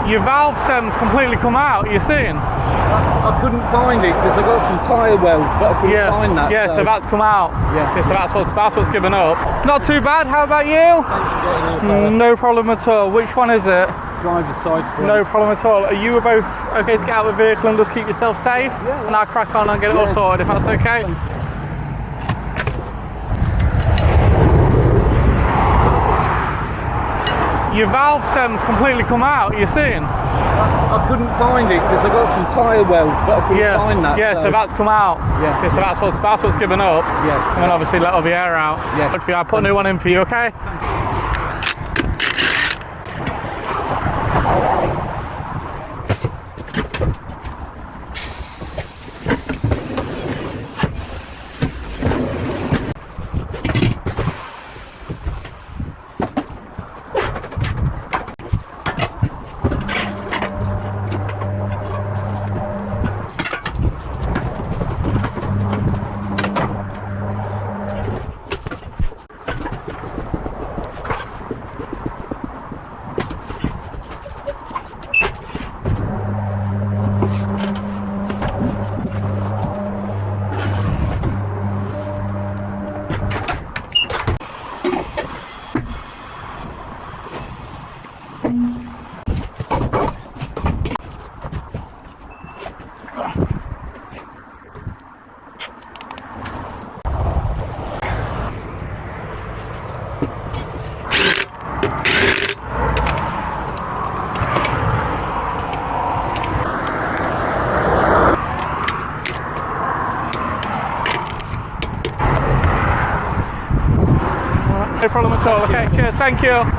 Your valve stem's completely come out, you're seeing? I couldn't find it because I got some tyre weld, but I couldn't find that. Yeah, so that's come out. Yeah. So that's what's given up. Not too bad, how about you? Thanks for getting here, fella. No problem at all. Which one is it? Driver's side. No problem at all. Are you both okay to get out of the vehicle and just keep yourself safe? Yeah. And I'll crack on and get it all sorted if that's okay. Your valve stem's completely come out, you're seeing? I couldn't find it because I got some tyre weld, but I couldn't find that. Yeah, so that's come out. Yeah. So that's what's given up. Yes. And then obviously let all the air out. Yeah. Hopefully I'll put a new one in for you, okay? No problem at all. Okay, cheers, thank you.